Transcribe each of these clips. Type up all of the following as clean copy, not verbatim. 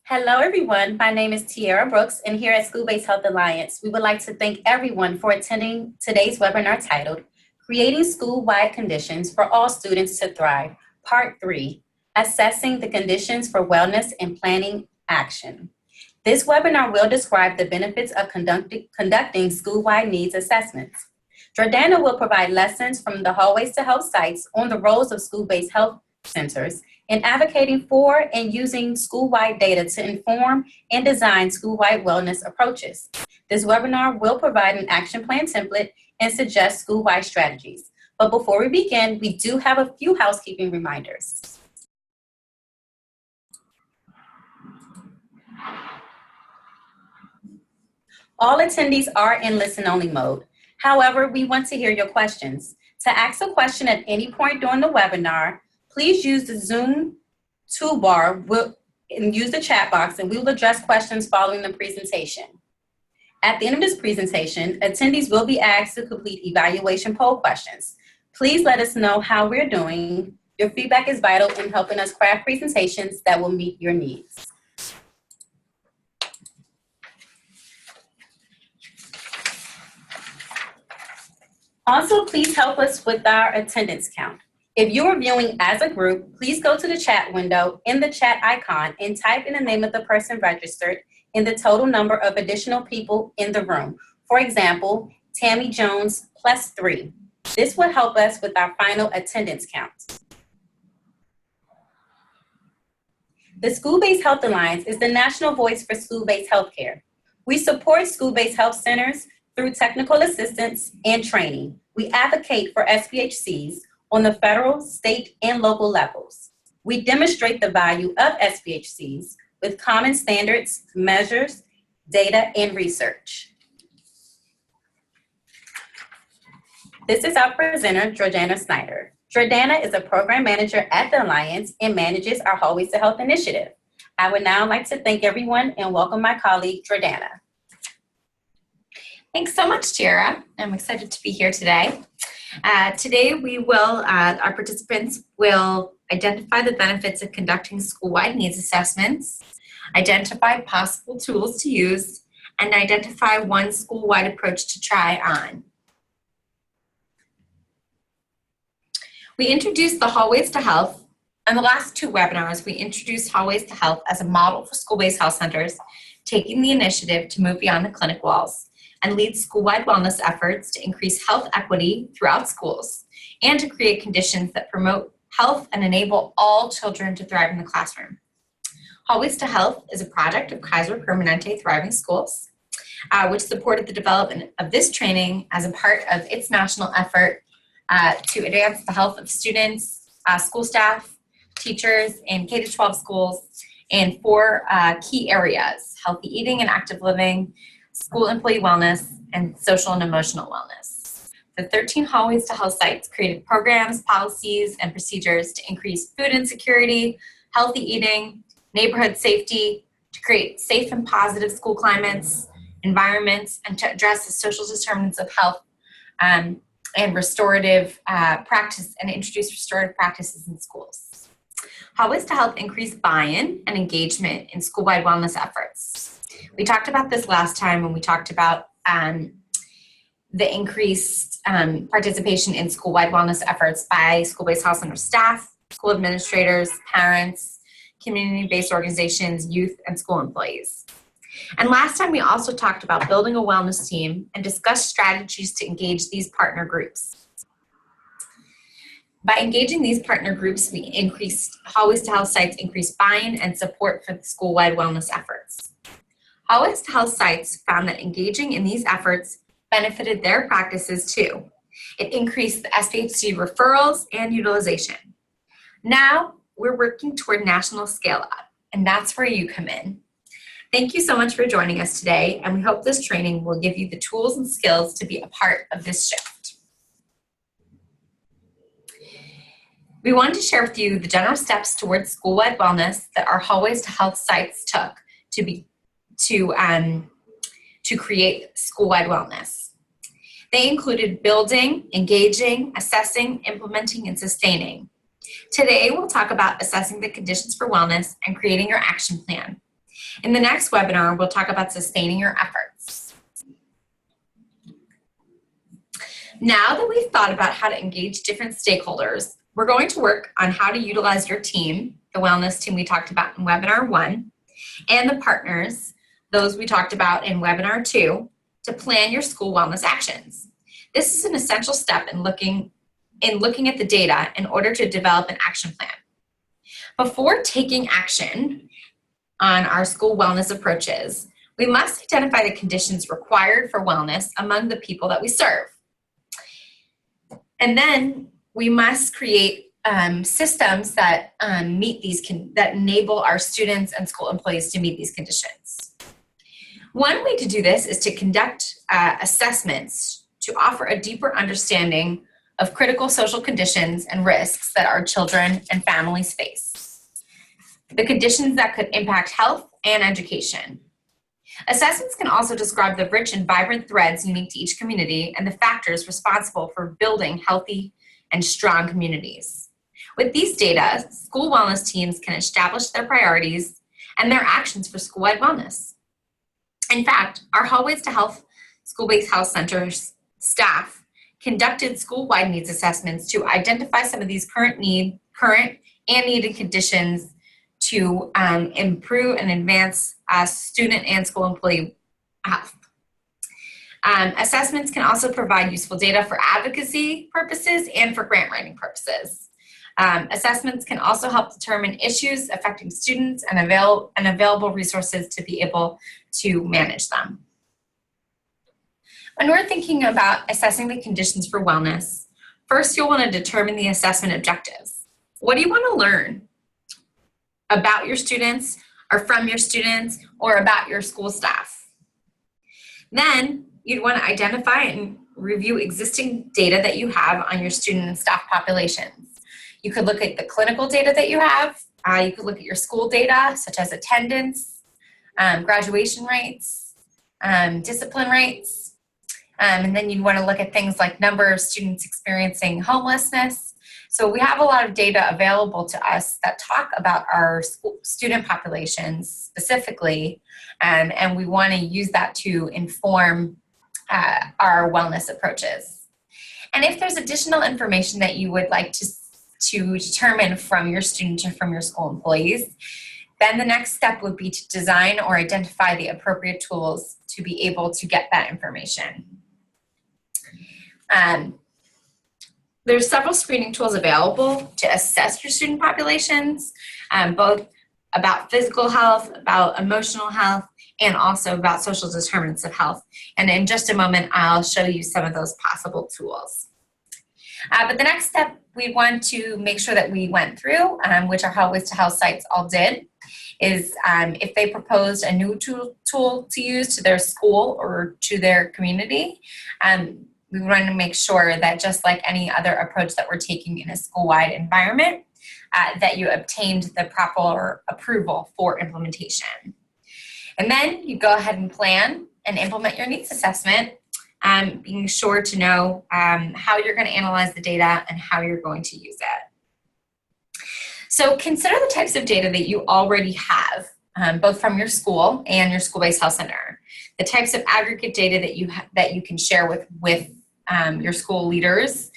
Hello, everyone. My name is Tiara Brooks, and here at School-Based Health Alliance, we would like to thank everyone for attending today's webinar titled, Creating School-Wide Conditions for All Students to Thrive, Part 3, Assessing the Conditions for Wellness and Planning Action. This webinar will describe the benefits of conducting school-wide needs assessments. Jordana will provide lessons from the Hallways to Health sites on the roles of school-based health centers in advocating for and using school-wide data to inform and design school-wide wellness approaches. This webinar will provide an action plan template and suggest school-wide strategies. But before we begin, we do have a few housekeeping reminders. All attendees are in listen-only mode. However, we want to hear your questions. To ask a question at any point during the webinar, please use the Zoom toolbar and use the chat box, and we will address questions following the presentation. At the end of this presentation, attendees will be asked to complete evaluation poll questions. Please let us know how we're doing. Your feedback is vital in helping us craft presentations that will meet your needs. Also, please help us with our attendance count. If you are viewing as a group, please go to the chat window in the chat icon and type in the name of the person registered and the total number of additional people in the room. For example, Tammy Jones +3. This will help us with our final attendance count. The School-Based Health Alliance is the national voice for school-based healthcare. We support school-based health centers through technical assistance and training. We advocate for SPHCs on the federal, state, and local levels. We demonstrate the value of SPHCs with common standards, measures, data, and research. This is our presenter, Jordana Snyder. Jordana is a program manager at the Alliance and manages our Hallways to Health initiative. I would now like to thank everyone and welcome my colleague, Jordana. Thanks so much, Tiara. I'm excited to be here today. Today our participants will identify the benefits of conducting school-wide needs assessments, identify possible tools to use, and identify one school-wide approach to try on. We introduced the Hallways to Health. On the last two webinars, we introduced Hallways to Health as a model for school-based health centers, taking the initiative to move beyond the clinic walls and lead school-wide wellness efforts to increase health equity throughout schools and to create conditions that promote health and enable all children to thrive in the classroom. Hallways to Health is a project of Kaiser Permanente Thriving Schools, which supported the development of this training as a part of its national effort to advance the health of students, school staff, teachers in K-12 schools in four key areas: healthy eating and active living, school employee wellness, and social and emotional wellness. The 13 Hallways to Health sites created programs, policies, and procedures to increase food insecurity, healthy eating, neighborhood safety, to create safe and positive school climates, environments, and to address the social determinants of health and restorative practice, and introduce restorative practices in schools. Hallways to Health increased buy-in and engagement in school-wide wellness efforts. We talked about this last time when we talked about the increased participation in school-wide wellness efforts by school-based health center staff, school administrators, parents, community-based organizations, youth, and school employees. And last time we also talked about building a wellness team and discussed strategies to engage these partner groups. By engaging these partner groups, we increased Hallways to Health sites, increased buy-in and support for the school-wide wellness efforts. Hallways to Health sites found that engaging in these efforts benefited their practices too. It increased the SPHC referrals and utilization. Now we're working toward national scale up, and that's where you come in. Thank you so much for joining us today, and we hope this training will give you the tools and skills to be a part of this shift. We wanted to share with you the general steps towards school-wide wellness that our Hallways to Health sites took to create school-wide wellness. They included building, engaging, assessing, implementing, and sustaining. Today, we'll talk about assessing the conditions for wellness and creating your action plan. In the next webinar, we'll talk about sustaining your efforts. Now that we've thought about how to engage different stakeholders, we're going to work on how to utilize your team, the wellness team we talked about in webinar 1, and the partners, those we talked about in webinar 2, to plan your school wellness actions. This is an essential step in looking at the data in order to develop an action plan. Before taking action on our school wellness approaches, we must identify the conditions required for wellness among the people that we serve. And then we must create systems that that enable our students and school employees to meet these conditions. One way to do this is to conduct assessments to offer a deeper understanding of critical social conditions and risks that our children and families face. The conditions that could impact health and education. Assessments can also describe the rich and vibrant threads unique to each community and the factors responsible for building healthy and strong communities. With these data, school wellness teams can establish their priorities and their actions for school-wide wellness. In fact, our Hallways to Health school-based health centers staff conducted school-wide needs assessments to identify some of these current and needed conditions to improve and advance student and school employee health. Assessments can also provide useful data for advocacy purposes and for grant writing purposes. Assessments can also help determine issues affecting students and available resources to be able to manage them. When we're thinking about assessing the conditions for wellness, first you'll want to determine the assessment objectives. What do you want to learn about your students or from your students or about your school staff? Then you'd want to identify and review existing data that you have on your student and staff populations. You could look at the clinical data that you have. You could look at your school data, such as attendance, graduation rates, discipline rates. And then you'd want to look at things like number of students experiencing homelessness. So we have a lot of data available to us that talk about our student populations specifically, and we want to use that to inform our wellness approaches. And if there's additional information that you would like to determine from your students or from your school employees, then the next step would be to design or identify the appropriate tools to be able to get that information. There's several screening tools available to assess your student populations, both about physical health, about emotional health, and also about social determinants of health. And in just a moment, I'll show you some of those possible tools. But the next step we want to make sure that we went through, which our Hallways to Health sites all did, is if they proposed a new tool to use to their school or to their community, we want to make sure that just like any other approach that we're taking in a school-wide environment, that you obtained the proper approval for implementation. And then you go ahead and plan and implement your needs assessment, being sure to know how you're going to analyze the data and how you're going to use it. So consider the types of data that you already have, both from your school and your school-based health center. The types of aggregate data that you can share with your school leaders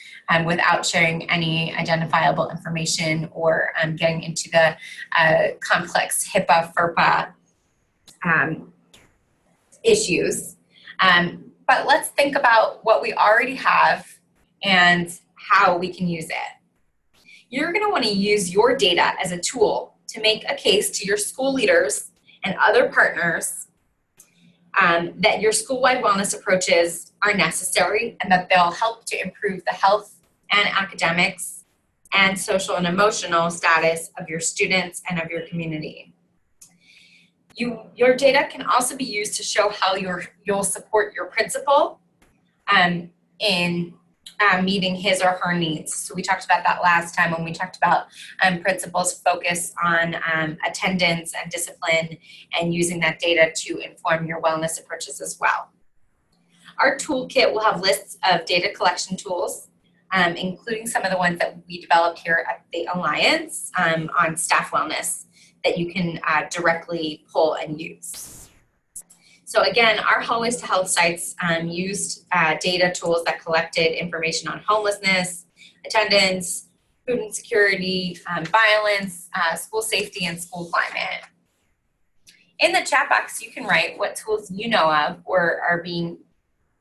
without sharing any identifiable information or getting into the complex HIPAA, FERPA issues. But let's think about what we already have and how we can use it. You're going to want to use your data as a tool to make a case to your school leaders and other partners that your school-wide wellness approaches are necessary and that they'll help to improve the health and academics and social and emotional status of your students and of your community. Your data can also be used to show how you'll support your principal in meeting his or her needs. So we talked about that last time when we talked about principals' focus on attendance and discipline and using that data to inform your wellness approaches as well. Our toolkit will have lists of data collection tools, including some of the ones that we developed here at the Alliance on staff wellness. that you can directly pull and use. So again, our Hallways to Health sites used data tools that collected information on homelessness, attendance, food insecurity, violence, school safety, and school climate. In the chat box, you can write what tools you know of or are being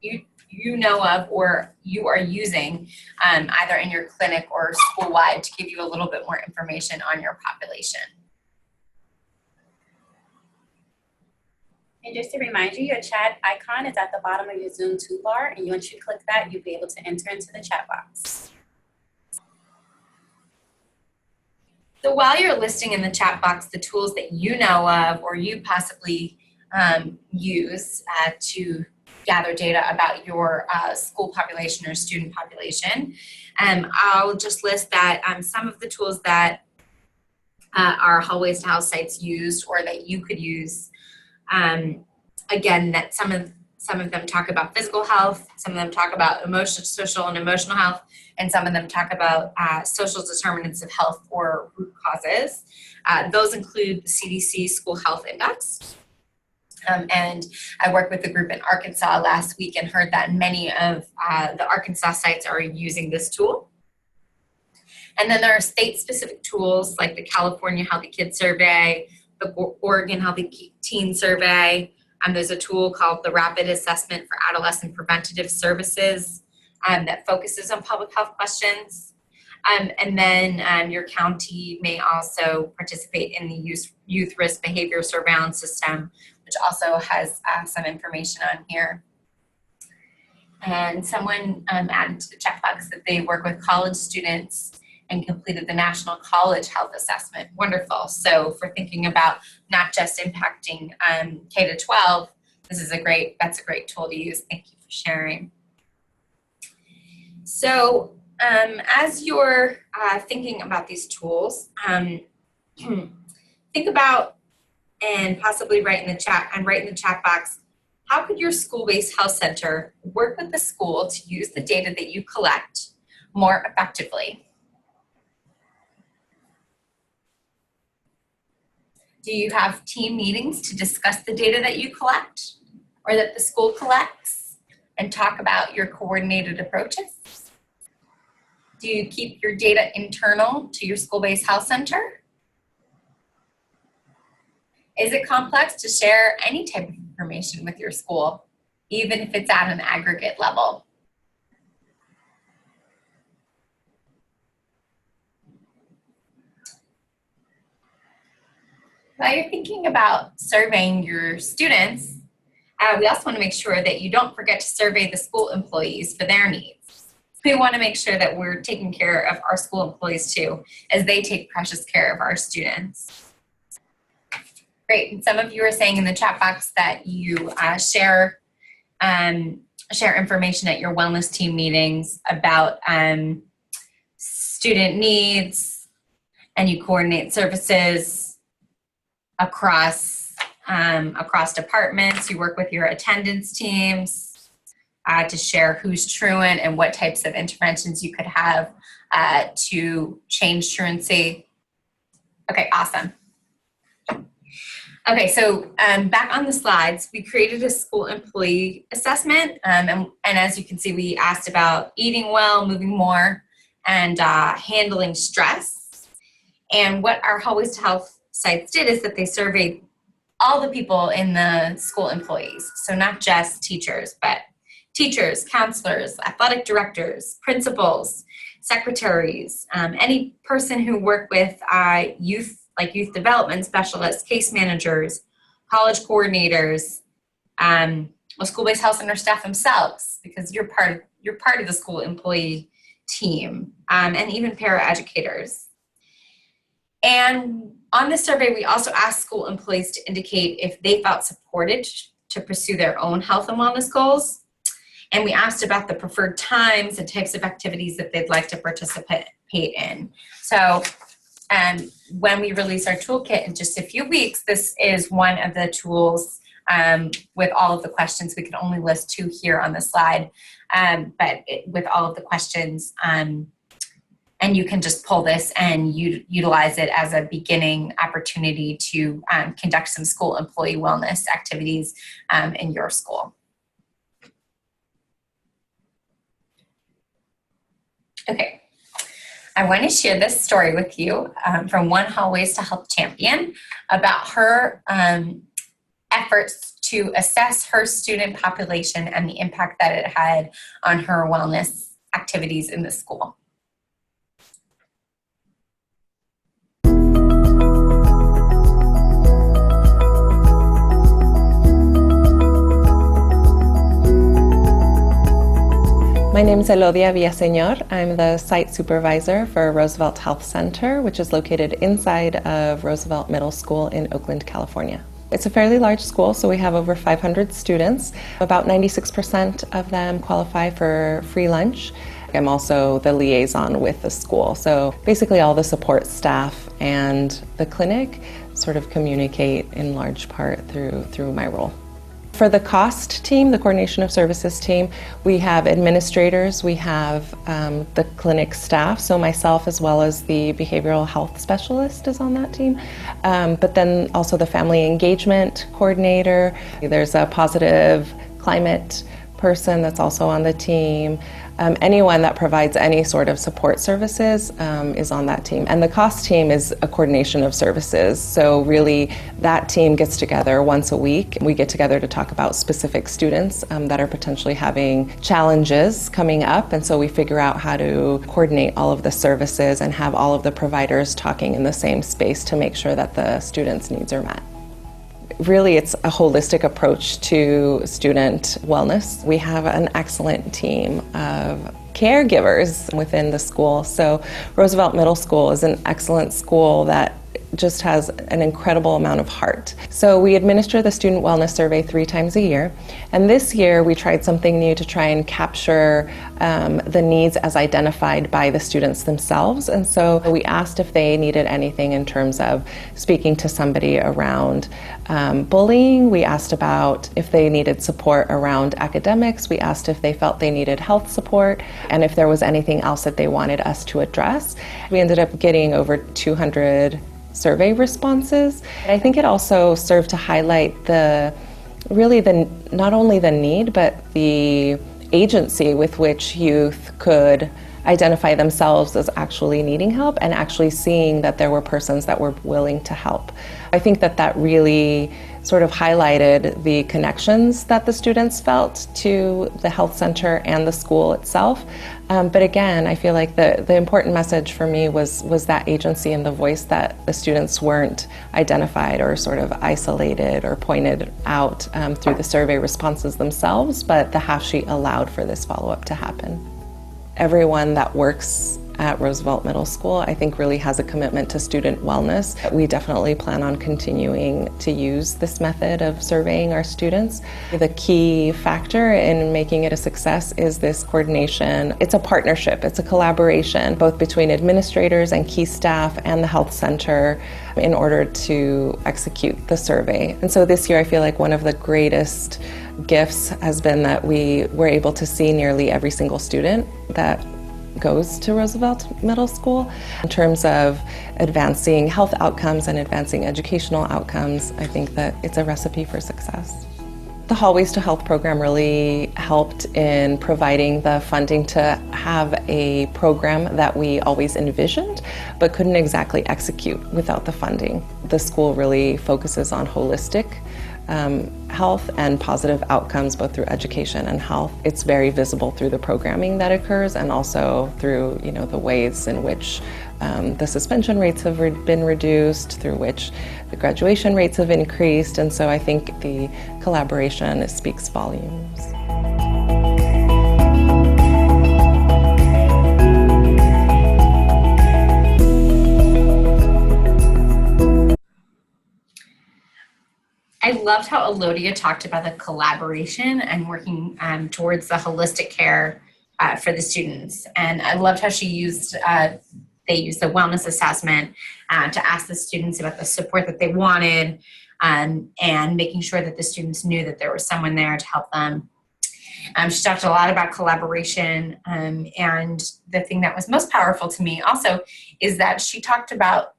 you know of or you are using either in your clinic or school-wide to give you a little bit more information on your population. And just to remind you, your chat icon is at the bottom of your Zoom toolbar, and once you click that, you'll be able to enter into the chat box. So while you're listing in the chat box the tools that you know of or you possibly use to gather data about your school population or student population, I'll just list that some of the tools that our Hallways to Health sites used or that you could use. Again, that some of them talk about physical health, some of them talk about social and emotional health, and some of them talk about social determinants of health or root causes. Those include the CDC School Health Index. And I worked with the group in Arkansas last week and heard that many of the Arkansas sites are using this tool. And then there are state-specific tools like the California Healthy Kids Survey, the Oregon Healthy Teen Survey. There's a tool called the Rapid Assessment for Adolescent Preventative Services that focuses on public health questions. And then your county may also participate in the Youth Risk Behavior Surveillance System, which also has some information on here. And someone added to the chat box that they work with college students and completed the National College Health Assessment. Wonderful. So for thinking about not just impacting K to 12, that's a great tool to use. Thank you for sharing. So as you're thinking about these tools, think about and possibly write in the chat box, how could your school-based health center work with the school to use the data that you collect more effectively? Do you have team meetings to discuss the data that you collect or that the school collects and talk about your coordinated approaches? Do you keep your data internal to your school-based health center? Is it complex to share any type of information with your school, even if it's at an aggregate level? While you're thinking about surveying your students, we also want to make sure that you don't forget to survey the school employees for their needs. We want to make sure that we're taking care of our school employees too, as they take precious care of our students. Great, and some of you are saying in the chat box that you share information at your wellness team meetings about student needs, and you coordinate services across departments. You work with your attendance teams to share who's truant and what types of interventions you could have to change truancy. Okay, awesome. Okay, so back on the slides, we created a school employee assessment, and as you can see, we asked about eating well, moving more, and handling stress. And what our Hallways to Health sites did is that they surveyed all the people in the school employees. So not just teachers, but teachers, counselors, athletic directors, principals, secretaries, any person who worked with youth, like youth development specialists, case managers, college coordinators, school-based health center staff themselves, because you're part of the school employee team, and even paraeducators. And on this survey, we also asked school employees to indicate if they felt supported to pursue their own health and wellness goals. And we asked about the preferred times and types of activities that they'd like to participate in. So when we release our toolkit in just a few weeks, this is one of the tools with all of the questions. We can only list 2 here on the slide, but with all of the questions And you can just pull this and utilize it as a beginning opportunity to conduct some school employee wellness activities in your school. Okay, I want to share this story with you from One Hallways to Health champion about her efforts to assess her student population and the impact that it had on her wellness activities in the school. My name is Elodia Villaseñor. I'm the site supervisor for Roosevelt Health Center, which is located inside of Roosevelt Middle School in Oakland, California. It's a fairly large school, so we have over 500 students. About 96% of them qualify for free lunch. I'm also the liaison with the school, so basically all the support staff and the clinic sort of communicate in large part through my role. For the cost team, the coordination of services team, we have administrators, we have the clinic staff, so myself as well as the behavioral health specialist is on that team, but then also the family engagement coordinator. There's a positive climate person that's also on the team. Anyone that provides any sort of support services is on that team. And the cost team is a coordination of services. So really that team gets together once a week. We get together to talk about specific students that are potentially having challenges coming up. And so we figure out how to coordinate all of the services and have all of the providers talking in the same space to make sure that the students' needs are met. Really, it's a holistic approach to student wellness. We have an excellent team of caregivers within the school. So Roosevelt Middle School is an excellent school that just has an incredible amount of heart. So we administer the student wellness survey 3 times a year. And this year we tried something new to try and capture the needs as identified by the students themselves. And so we asked if they needed anything in terms of speaking to somebody around bullying. We asked about if they needed support around academics. We asked if they felt they needed health support and if there was anything else that they wanted us to address. We ended up getting over 200 survey responses. I think it also served to highlight not only the need, but the agency with which youth could identify themselves as actually needing help and actually seeing that there were persons that were willing to help. I think that really sort of highlighted the connections that the students felt to the health center and the school itself. But again, I feel like the important message for me was that agency and the voice that the students weren't identified or sort of isolated or pointed out through the survey responses themselves, but the half sheet allowed for this follow-up to happen. Everyone that works at Roosevelt Middle School, I think, really has a commitment to student wellness. We definitely plan on continuing to use this method of surveying our students. The key factor in making it a success is this coordination. It's a partnership, it's a collaboration, both between administrators and key staff and the health center in order to execute the survey. And so this year I feel like one of the greatest gifts has been that we were able to see nearly every single student that goes to Roosevelt Middle School. In terms of advancing health outcomes and advancing educational outcomes, I think that it's a recipe for success. The Hallways to Health program really helped in providing the funding to have a program that we always envisioned but couldn't exactly execute without the funding. The school really focuses on holistic health and positive outcomes both through education and health. It's very visible through the programming that occurs and also through the ways in which the suspension rates have been reduced, through which the graduation rates have increased, and so I think the collaboration speaks volumes. I loved how Elodia talked about the collaboration and working towards the holistic care for the students. And I loved how she used, they used the wellness assessment to ask the students about the support that they wanted and making sure that the students knew that there was someone there to help them. She talked a lot about collaboration, and the thing that was most powerful to me also is that she talked about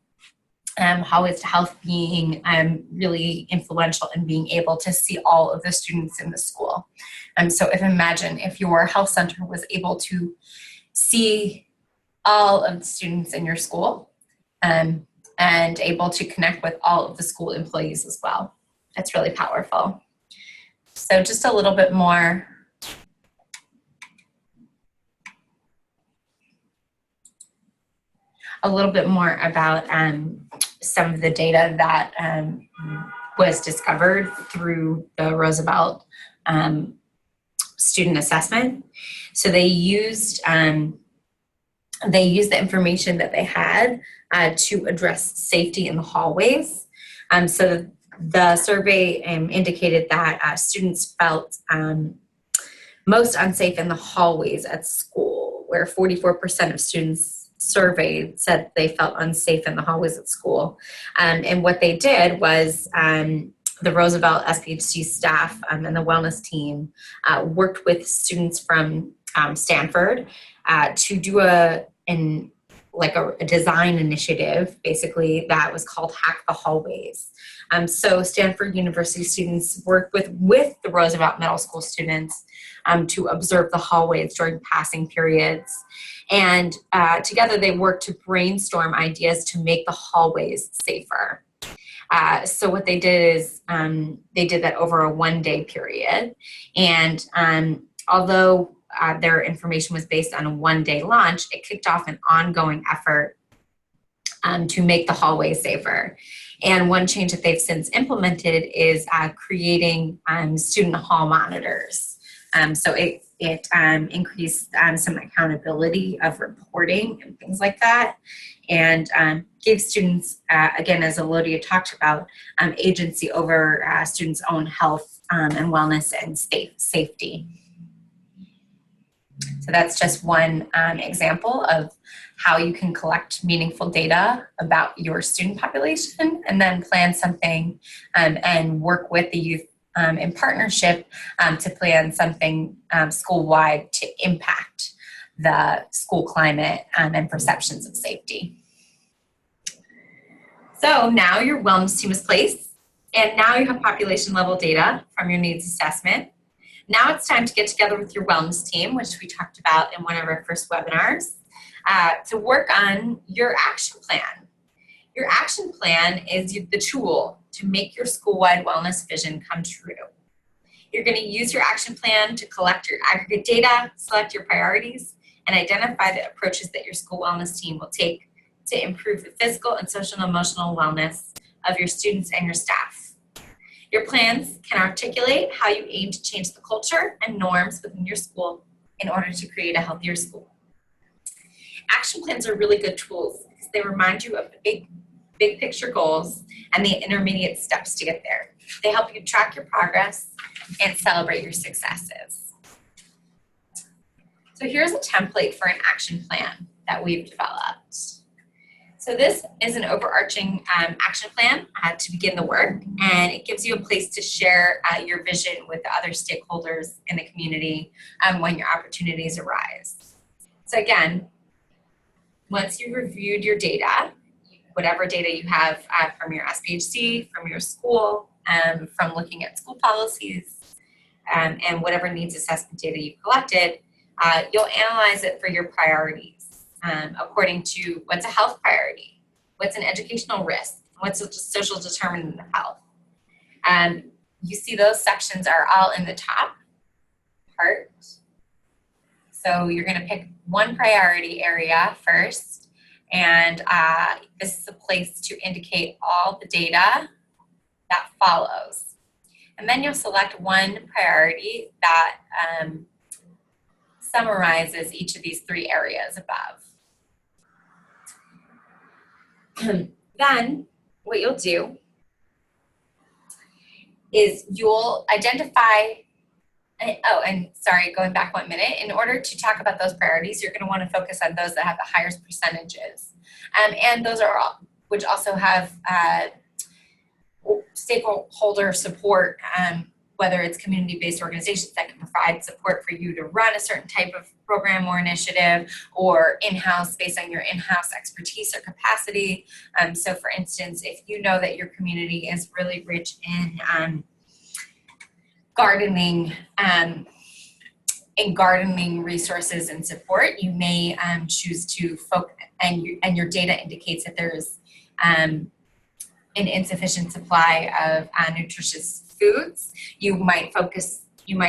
Hallways to Health being really influential in being able to see all of the students in the school. So imagine if your health center was able to see all of the students in your school and able to connect with all of the school employees as well. That's really powerful. So just a little bit more. About some of the data that was discovered through the Roosevelt student assessment. So they used the information that they had to address safety in the hallways. So the survey indicated that students felt most unsafe in the hallways at school, where 44% of students surveyed said they felt unsafe in the hallways at school. And what they did was the Roosevelt SPHC staff and the wellness team worked with students from Stanford to do a design initiative, basically, that was called Hack the Hallways. So Stanford University students worked with the Roosevelt Middle School students to observe the hallways during passing periods. And together they worked to brainstorm ideas to make the hallways safer. So what they did is they did that over a one-day period. And although their information was based on a one-day launch, it kicked off an ongoing effort to make the hallways safer. And one change that they've since implemented is creating student hall monitors. So it increased some accountability of reporting and things like that, and gave students, again, as Elodia talked about, agency over students' own health and wellness and safety. So that's just one example of how you can collect meaningful data about your student population and then plan something and work with the youth in partnership to plan something school-wide to impact the school climate and perceptions of safety. So now your wellness team is placed, and now you have population level data from your needs assessment. Now it's time to get together with your wellness team, which we talked about in one of our first webinars, to work on your action plan. Your action plan is the tool to make your school-wide wellness vision come true. You're going to use your action plan to collect your aggregate data, select your priorities, and identify the approaches that your school wellness team will take to improve the physical and social and emotional wellness of your students and your staff. Your plans can articulate how you aim to change the culture and norms within your school in order to create a healthier school. Action plans are really good tools because they remind you of the big picture goals and the intermediate steps to get there. They help you track your progress and celebrate your successes. So here's a template for an action plan that we've developed. So this is an overarching action plan to begin the work, and it gives you a place to share your vision with the other stakeholders in the community when your opportunities arise. So again, once you've reviewed your data, whatever data you have from your SPHC, from your school, from looking at school policies, and whatever needs assessment data you've collected, you'll analyze it for your priorities according to what's a health priority, what's an educational risk, what's a social determinant of health. You see those sections are all in the top part. So you're going to pick one priority area first, and this is a place to indicate all the data that follows. And then you'll select one priority that summarizes each of these three areas above. Then what you'll do is you'll identify, going back 1 minute, in order to talk about those priorities, you're going to want to focus on those that have the highest percentages. And those are all, which also have stakeholder support whether it's community-based organizations that can provide support for you to run a certain type of program or initiative, or in-house based on your in-house expertise or capacity. So for instance, if you know that your community is really rich in gardening resources and support, you may choose to focus, and your data indicates that there's an insufficient supply of nutritious foods. You might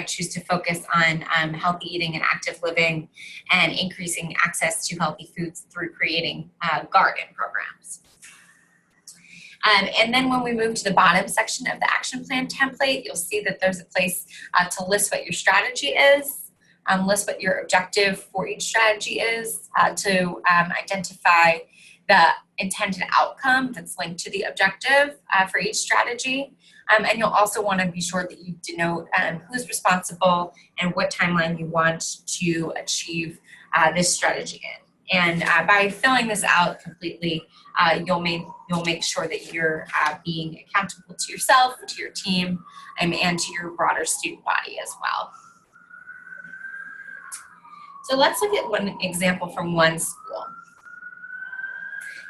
choose to focus on healthy eating and active living, and increasing access to healthy foods through creating garden programs. And then when we move to the bottom section of the action plan template, you'll see that there's a place to list what your strategy is, list what your objective for each strategy is, to identify the intended outcome that's linked to the objective for each strategy. And you'll also want to be sure that you denote who's responsible and what timeline you want to achieve this strategy in. And by filling this out completely, you'll make sure that you're being accountable to yourself, to your team, and to your broader student body as well. So let's look at one example from one school.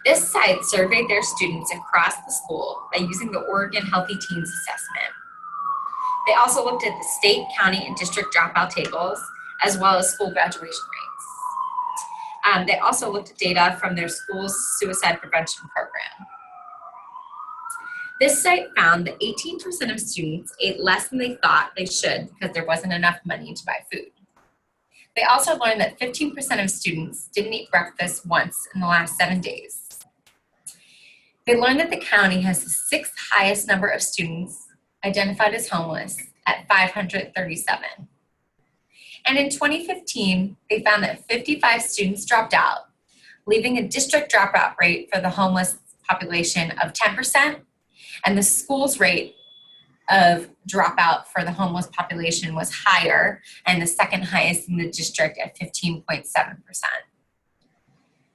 This site surveyed their students across the school by using the Oregon Healthy Teens Assessment. They also looked at the state, county, and district dropout tables, as well as school graduation rates. They also looked at data from their school's suicide prevention program. This site found that 18% of students ate less than they thought they should because there wasn't enough money to buy food. They also learned that 15% of students didn't eat breakfast once in the last 7 days. They learned that the county has the 6th highest number of students identified as homeless at 537. And in 2015, they found that 55 students dropped out, leaving a district dropout rate for the homeless population of 10%, and the school's rate of dropout for the homeless population was higher, and the second highest in the district at 15.7%.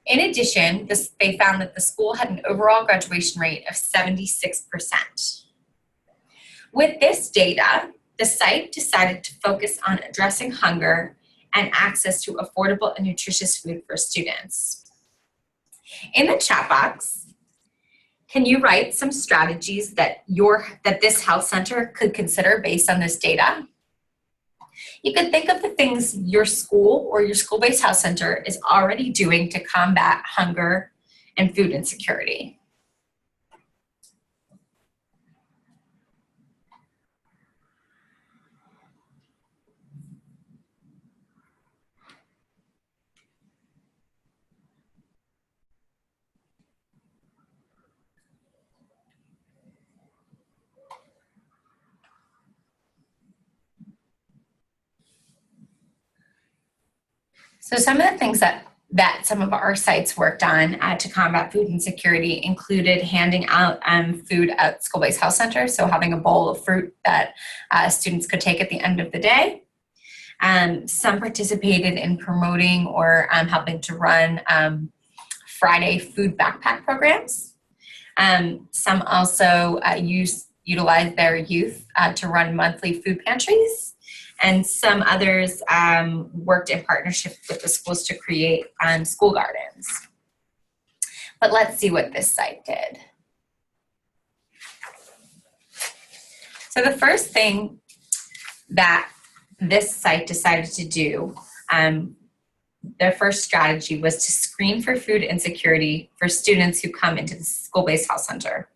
In addition, they found that the school had an overall graduation rate of 76%. With this data, the site decided to focus on addressing hunger and access to affordable and nutritious food for students. In the chat box, can you write some strategies that this health center could consider based on this data? You could think of the things your school or your school-based health center is already doing to combat hunger and food insecurity. So some of the things that some of our sites worked on to combat food insecurity included handing out food at school-based health centers, so having a bowl of fruit that students could take at the end of the day. Some participated in promoting or helping to run Friday food backpack programs. Some also utilized their youth to run monthly food pantries. And some others worked in partnership with the schools to create school gardens. But let's see what this site did. So the first thing that this site decided to do, their first strategy was to screen for food insecurity for students who come into the school-based health center.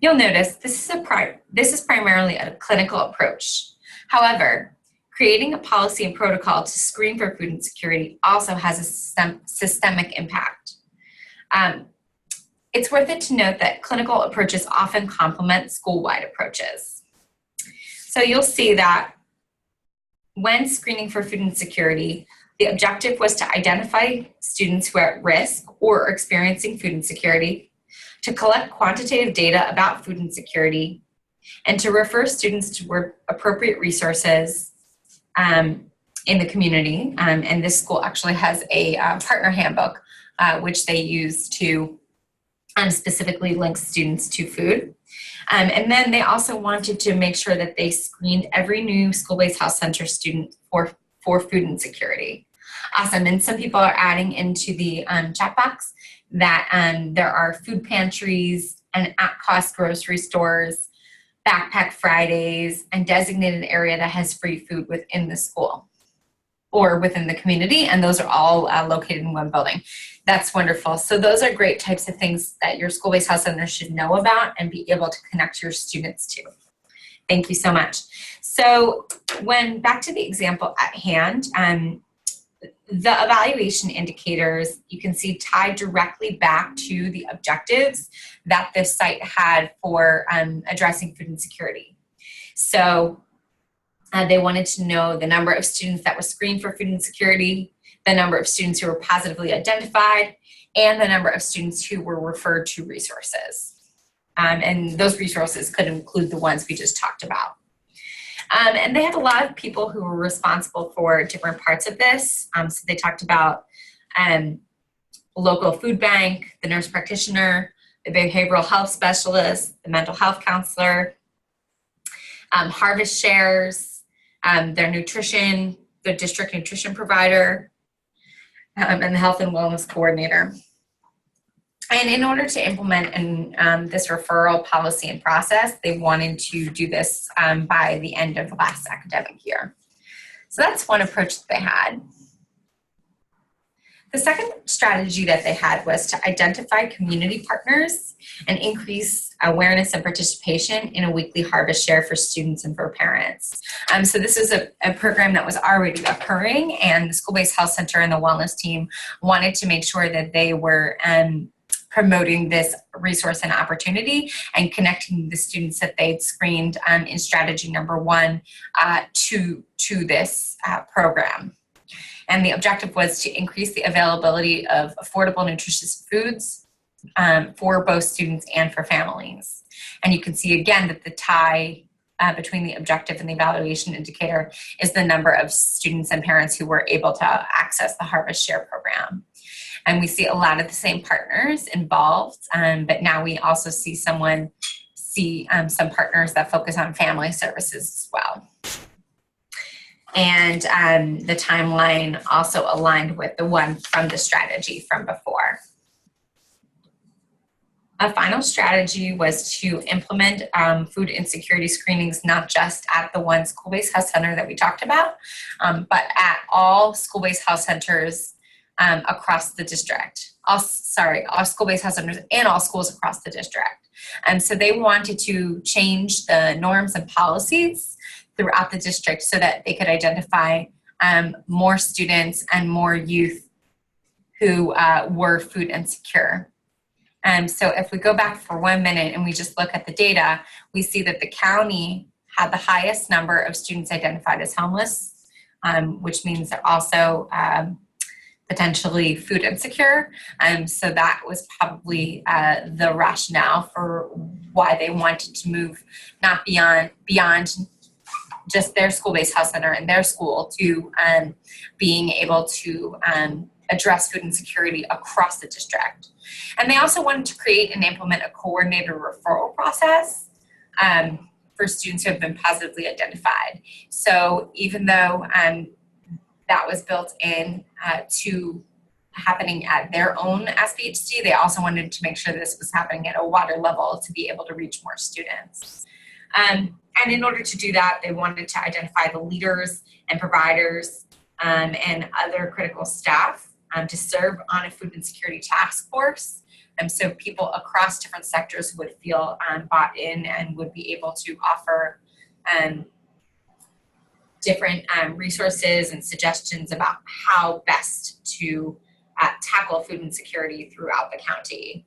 You'll notice this is primarily a clinical approach. However, creating a policy and protocol to screen for food insecurity also has a systemic impact. It's worth it to note that clinical approaches often complement school-wide approaches. So you'll see that when screening for food insecurity, the objective was to identify students who are at risk or are experiencing food insecurity, to collect quantitative data about food insecurity, and to refer students to appropriate resources in the community. And this school actually has a partner handbook, which they use to specifically links students to food. And then they also wanted to make sure that they screened every new school-based health center student for food insecurity. Awesome. And some people are adding into the chat box that there are food pantries and at-cost grocery stores, Backpack Fridays, and designated area that has free food within the school or within the community, and those are all located in one building. That's wonderful. So those are great types of things that your school-based health center should know about and be able to connect your students to. Thank you so much. So back to the example at hand, the evaluation indicators you can see tied directly back to the objectives that this site had for addressing food insecurity. So they wanted to know the number of students that were screened for food insecurity, the number of students who were positively identified, and the number of students who were referred to resources. And those resources could include the ones we just talked about. And they had a lot of people who were responsible for different parts of this. So they talked about local food bank, the nurse practitioner, the behavioral health specialist, the mental health counselor, harvest shares, their nutrition, the district nutrition provider, and the health and wellness coordinator. And in order to implement this referral policy and process, they wanted to do this by the end of the last academic year. So that's one approach that they had. The second strategy that they had was to identify community partners and increase awareness and participation in a weekly harvest share for students and for parents. So this is a program that was already occurring, and the school-based health center and the wellness team wanted to make sure that they were promoting this resource and opportunity and connecting the students that they'd screened in strategy number 1 to this program. And the objective was to increase the availability of affordable, nutritious foods for both students and for families. And you can see again that the tie between the objective and the evaluation indicator is the number of students and parents who were able to access the Harvest Share program. And we see a lot of the same partners involved, but now we also see some partners that focus on family services as well. And the timeline also aligned with the one from the strategy from before. A final strategy was to implement food insecurity screenings, not just at the one school-based health center that we talked about, but at all school-based health centers across the district. All school-based health centers and all schools across the district. And so they wanted to change the norms and policies throughout the district so that they could identify more students and more youth who were food insecure. So if we go back for 1 minute and we just look at the data, we see that the county had the highest number of students identified as homeless, which means they're also potentially food insecure. So that was probably the rationale for why they wanted to move not beyond just their school-based health center and their school to being able to address food insecurity across the district. And they also wanted to create and implement a coordinated referral process for students who have been positively identified. So even though that was built in to happening at their own SPHC, they also wanted to make sure this was happening at a water level to be able to reach more students. And in order to do that, they wanted to identify the leaders and providers and other critical staff to serve on a food insecurity task force. So people across different sectors would feel bought in and would be able to offer different resources and suggestions about how best to tackle food insecurity throughout the county.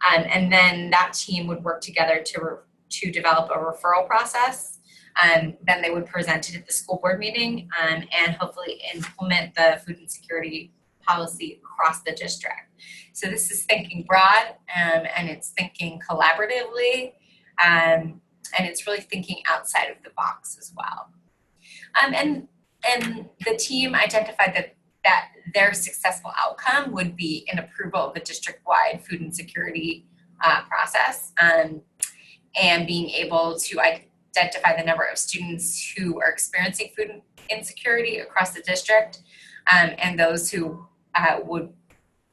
And then that team would work together to develop a referral process. Then they would present it at the school board meeting and hopefully implement the food insecurity policy across the district. So this is thinking broad and it's thinking collaboratively and it's really thinking outside of the box as well. And the team identified that their successful outcome would be an approval of the district-wide food insecurity process, and being able to identify the number of students who are experiencing food insecurity across the district, and those who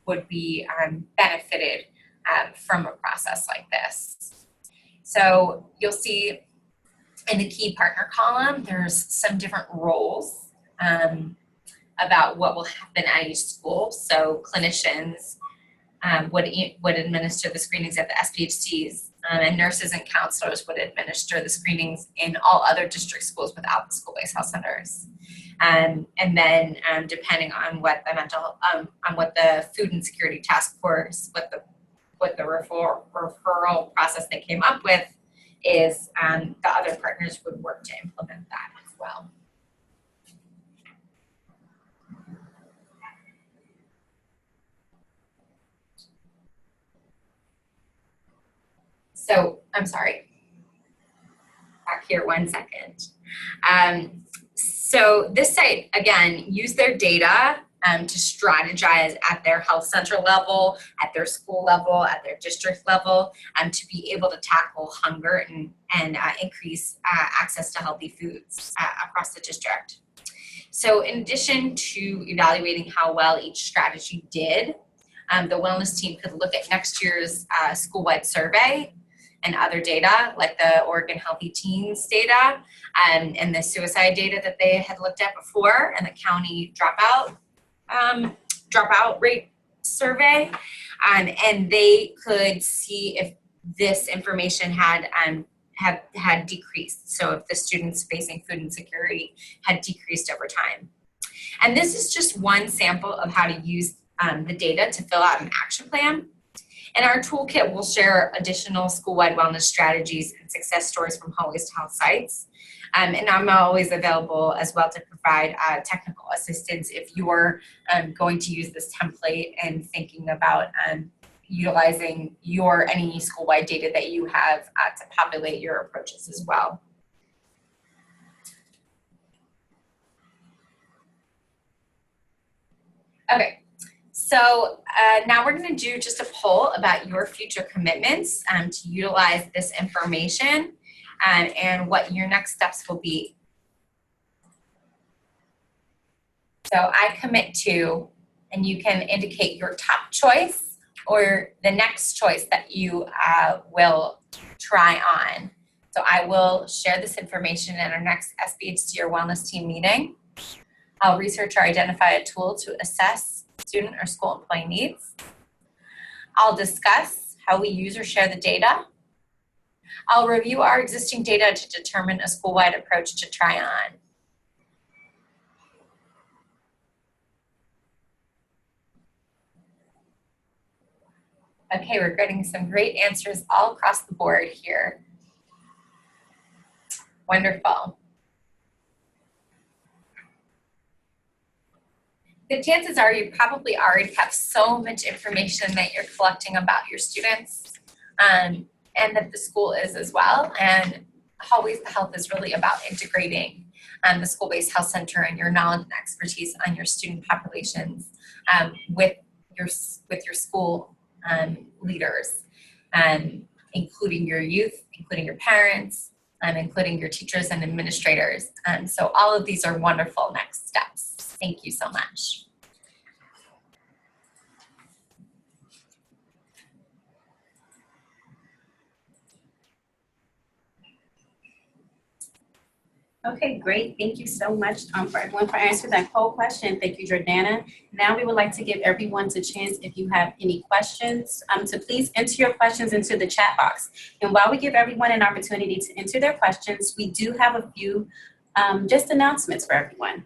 would be benefited from a process like this. So you'll see in the key partner column, there's some different roles about what will happen at each school. So clinicians would administer the screenings at the SPHCs, and nurses and counselors would administer the screenings in all other district schools without the school-based health centers. And then depending on what the food insecurity task force, what the referral process they came up with is, the other partners would work to implement that as well. So, I'm sorry, back here 1 second. So this site, again, used their data to strategize at their health center level, at their school level, at their district level, to be able to tackle hunger and increase access to healthy foods across the district. So in addition to evaluating how well each strategy did, the wellness team could look at next year's school-wide survey and other data, like the Oregon Healthy Teens data, and the suicide data that they had looked at before, and the county dropout rate survey, and they could see if this information had decreased. So if the students facing food insecurity had decreased over time. And this is just one sample of how to use the data to fill out an action plan. In our toolkit, we'll share additional school-wide wellness strategies and success stories from Hallways to Health sites. And I'm always available as well to provide technical assistance if you're going to use this template and thinking about utilizing any school-wide data that you have to populate your approaches as well. Okay. So now we're going to do just a poll about your future commitments to utilize this information and what your next steps will be. So I commit to, and you can indicate your top choice or the next choice that you will try on. So I will share this information in our next SBHC or wellness team meeting. I'll research or identify a tool to assess student or school employee needs. I'll discuss how we use or share the data. I'll review our existing data to determine a school-wide approach to try on. Okay, we're getting some great answers all across the board here. Wonderful. The chances are you probably already have so much information that you're collecting about your students, and that the school is as well. And Hallways to Health is really about integrating the school-based health center and your knowledge and expertise on your student populations with your school leaders, including your youth, including your parents, including your teachers and administrators. So all of these are wonderful next steps. Thank you so much. Okay, great. Thank you so much for everyone for answering that poll question. Thank you, Jordana. Now we would like to give everyone a chance, if you have any questions, to please enter your questions into the chat box. And while we give everyone an opportunity to enter their questions, we do have a few just announcements for everyone.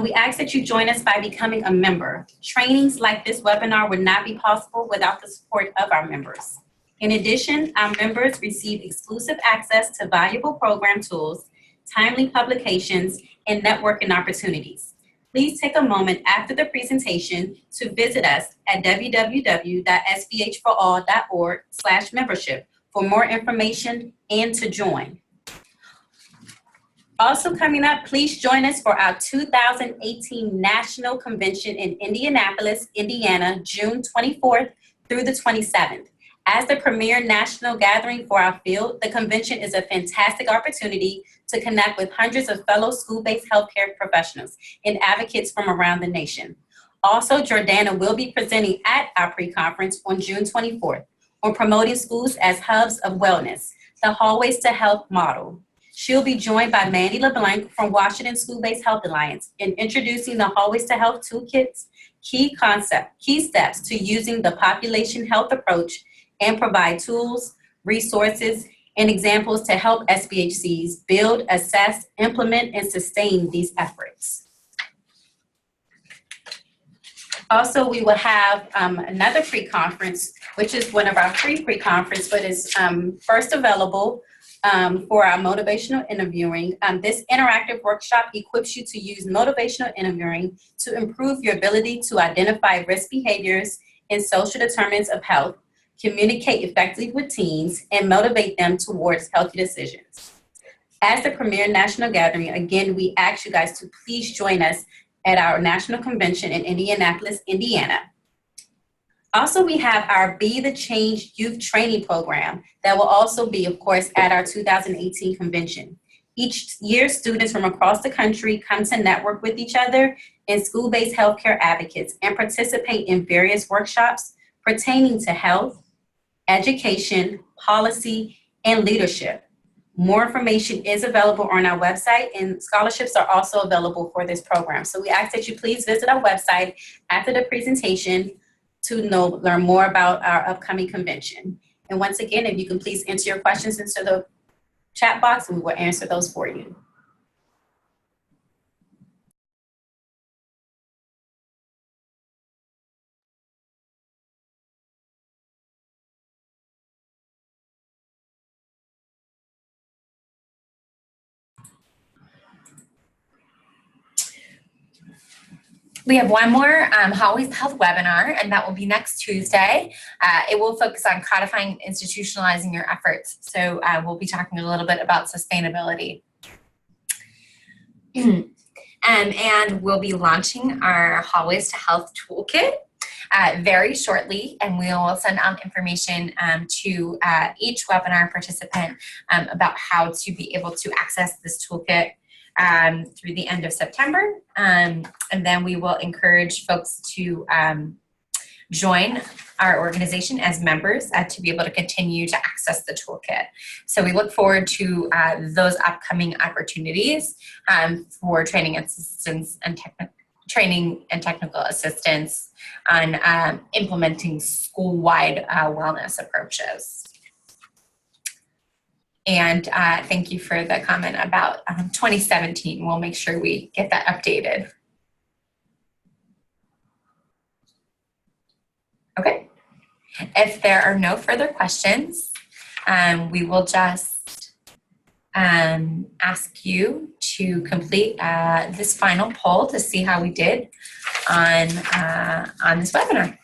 We ask that you join us by becoming a member. Trainings like this webinar would not be possible without the support of our members. In addition, our members receive exclusive access to valuable program tools, timely publications, and networking opportunities. Please take a moment after the presentation to visit us at www.sbhforall.org/membership for more information and to join. Also coming up, please join us for our 2018 National Convention in Indianapolis, Indiana, June 24th through the 27th. As the premier national gathering for our field, the convention is a fantastic opportunity to connect with hundreds of fellow school-based healthcare professionals and advocates from around the nation. Also, Jordana will be presenting at our pre-conference on June 24th on promoting schools as hubs of wellness, the Hallways to Health model. She'll be joined by Mandy LeBlanc from Washington School-Based Health Alliance in introducing the Hallways to Health toolkits, key steps to using the population health approach, and provide tools, resources, and examples to help SBHCs build, assess, implement, and sustain these efforts. Also, we will have another pre-conference, which is one of our free pre-conference, but is first available for our motivational interviewing. This interactive workshop equips you to use motivational interviewing to improve your ability to identify risk behaviors and social determinants of health, communicate effectively with teens, and motivate them towards healthy decisions. As the premier national gathering, again, we ask you guys to please join us at our national convention in Indianapolis, Indiana. Also, we have our Be the Change Youth Training Program that will also be, of course, at our 2018 convention. Each year, students from across the country come to network with each other and school-based healthcare advocates and participate in various workshops pertaining to health, education, policy, and leadership. More information is available on our website, and scholarships are also available for this program. So we ask that you please visit our website after the presentation to learn more about our upcoming convention. And once again, if you can please enter your questions into the chat box, we will answer those for you. We have one more Hallways to Health webinar, and that will be next Tuesday. It will focus on codifying and institutionalizing your efforts. So we'll be talking a little bit about sustainability. And we'll be launching our Hallways to Health toolkit very shortly, and we will send out information to each webinar participant about how to be able to access this toolkit through the end of September. And then we will encourage folks to join our organization as members to be able to continue to access the toolkit. So we look forward to those upcoming opportunities for training assistance and technical assistance on implementing school-wide wellness approaches. And thank you for the comment about 2017. We'll make sure we get that updated. Okay. If there are no further questions, we will just ask you to complete this final poll to see how we did on this webinar.